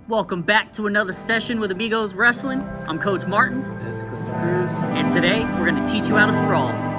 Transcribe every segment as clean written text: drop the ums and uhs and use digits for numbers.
Welcome back to another session with Amigos Wrestling. I'm Coach Martin. This is Coach Cruz. And today, we're going to teach you how to sprawl.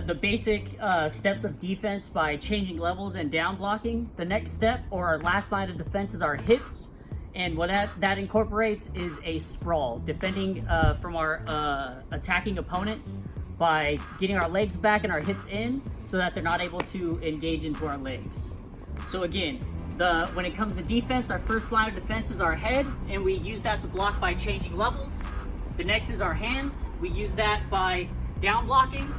The basic steps of defense by changing levels and down blocking. The next step, or our last line of defense, is our hits, and what that incorporates is a sprawl, defending from our attacking opponent by getting our legs back and our hits in so that they're not able to engage into our legs. So again, when it comes to defense, our first line of defense is our head, and we use that to block by changing levels. The next is our hands. We use that by down blocking.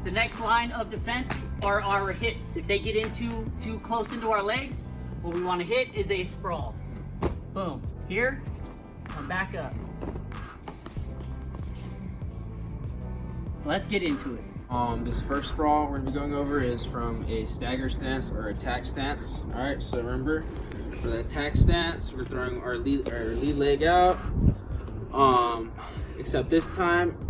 The next line of defense are our hits. If they get too close into our legs, what we want to hit is a sprawl. Boom. Here, come back up. Let's get into it. This first sprawl we're going to be going over is from a stagger stance or attack stance. All right, so remember, for the attack stance, we're throwing our lead leg out. Except this time,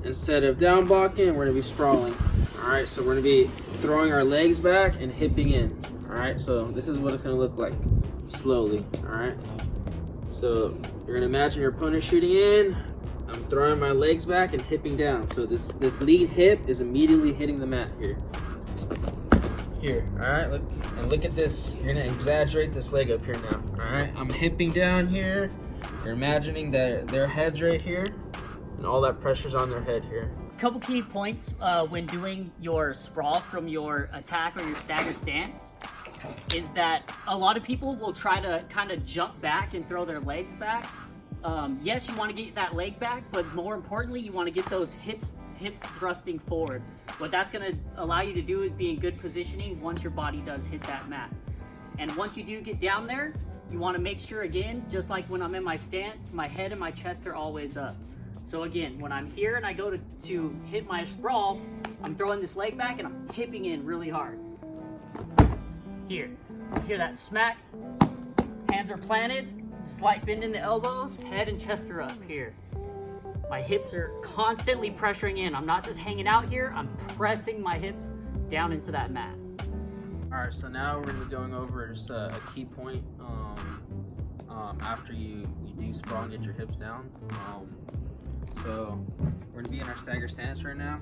instead of down blocking, we're going to be sprawling. All right, so we're going to be throwing our legs back and hipping in. All right, so this is what it's going to look like slowly. All right, so you're going to imagine your opponent shooting in. I'm throwing my legs back and hipping down. So this lead hip is immediately hitting the mat here. All right, look at this. You're going to exaggerate this leg up here now. All right, I'm hipping down here. You're imagining that their head's right here, and all that pressure's on their head here. A couple key points when doing your sprawl from your attack or your stagger stance is that a lot of people will try to kind of jump back and throw their legs back. Yes, you want to get that leg back, but more importantly, you want to get those hips thrusting forward. What that's going to allow you to do is be in good positioning once your body does hit that mat. And once you do get down there, you want to make sure, again, just like when I'm in my stance, my head and my chest are always up. So again, when I'm here and I go to hit my sprawl, I'm throwing this leg back and I'm hipping in really hard. Here, hear that smack? Hands are planted, slight bend in the elbows, head and chest are up here. My hips are constantly pressuring in. I'm not just hanging out here, I'm pressing my hips down into that mat. All right, so now we're gonna be going over just a key point after you do sprawl and get your hips down. So we're gonna be in our stagger stance right now.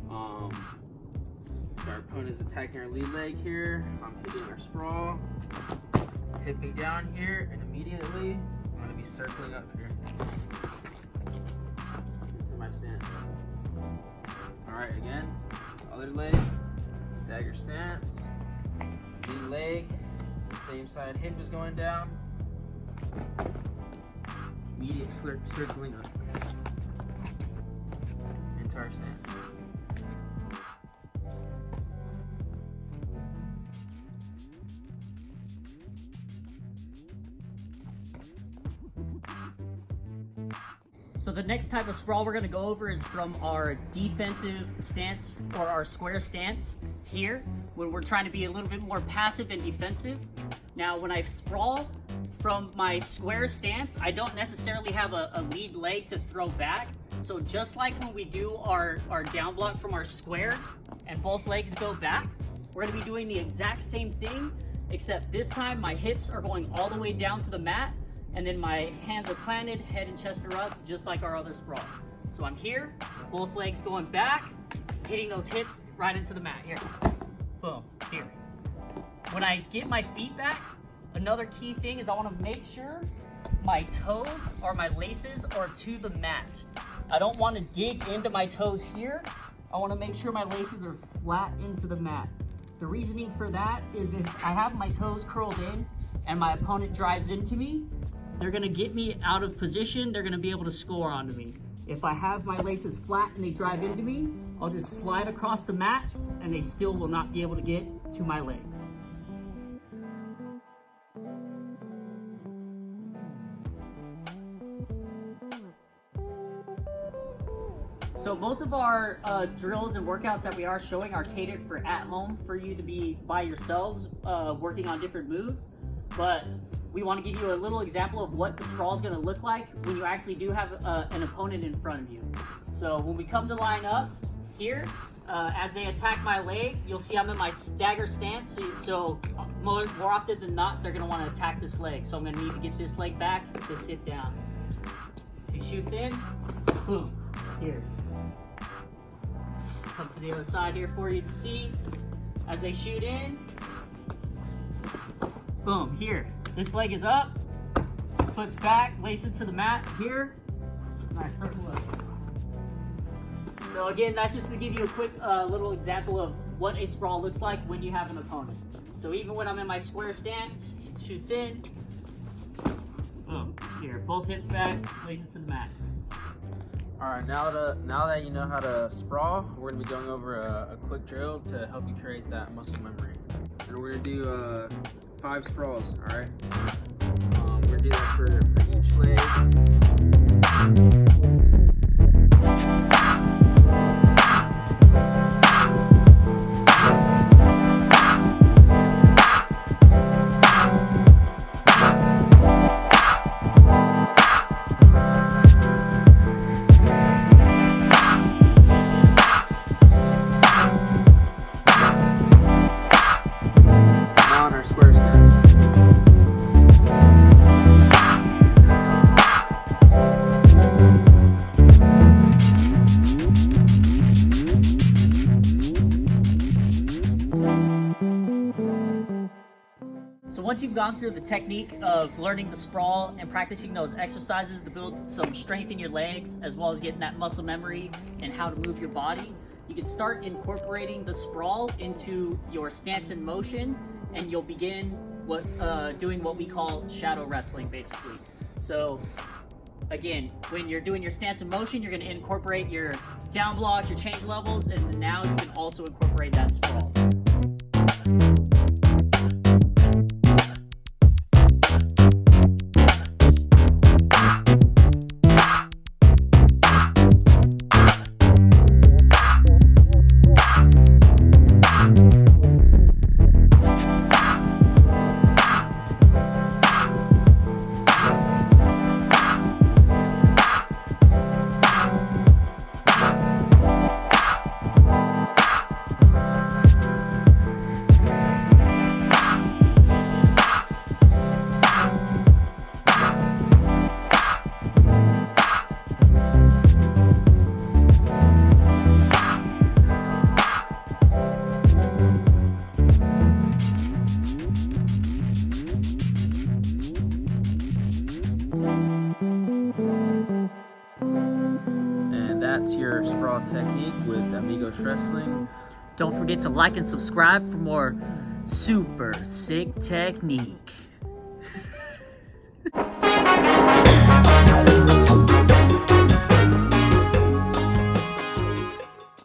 So our opponent is attacking our lead leg here. I'm hitting our sprawl, hipping down here, and immediately I'm gonna be circling up here. This is my stance. All right, again, other leg, stagger stance, lead leg, same side hip is going down. Immediate circling up into our stance. So the next type of sprawl we're going to go over is from our defensive stance or our square stance here, when we're trying to be a little bit more passive and defensive. Now, when I sprawl from my square stance, I don't necessarily have a lead leg to throw back. So just like when we do our down block from our square and both legs go back, we're going to be doing the exact same thing, except this time my hips are going all the way down to the mat, and then my hands are planted, head and chest are up, just like our other sprawl. So I'm here, both legs going back, hitting those hips right into the mat. Here, boom, here. When I get my feet back, another key thing is I want to make sure my toes or my laces are to the mat. I don't want to dig into my toes here. I want to make sure my laces are flat into the mat. The reasoning for that is if I have my toes curled in and my opponent drives into me, they're going to get me out of position. They're going to be able to score onto me. If I have my laces flat and they drive into me, I'll just slide across the mat and they still will not be able to get to my legs. So most of our drills and workouts that we are showing are catered for at home, for you to be by yourselves working on different moves. But we want to give you a little example of what the sprawl is going to look like when you actually do have an opponent in front of you. So when we come to line up here, as they attack my leg, you'll see I'm in my stagger stance. So more often than not, they're going to want to attack this leg. So I'm going to need to get this leg back, get this hip down. He shoots in, boom, here. Come to the other side here for you to see. As they shoot in, boom, here. This leg is up, foot's back, laces to the mat here. Nice, circle up. So again, that's just to give you a quick little example of what a sprawl looks like when you have an opponent. So even when I'm in my square stance, it shoots in, boom, here, both hips back, laces to the mat. All right, now that you know how to sprawl, we're gonna be going over a quick drill to help you create that muscle memory. And we're gonna do 5 sprawls, all right? We're gonna do that for each leg. So once you've gone through the technique of learning the sprawl and practicing those exercises to build some strength in your legs, as well as getting that muscle memory and how to move your body, you can start incorporating the sprawl into your stance and motion, and you'll begin doing what we call shadow wrestling, basically. So again, when you're doing your stance and motion, you're going to incorporate your down blocks, your change levels, and now you can also incorporate that sprawl. That's your sprawl technique with Amigos Wrestling. Don't forget to like and subscribe for more super sick technique.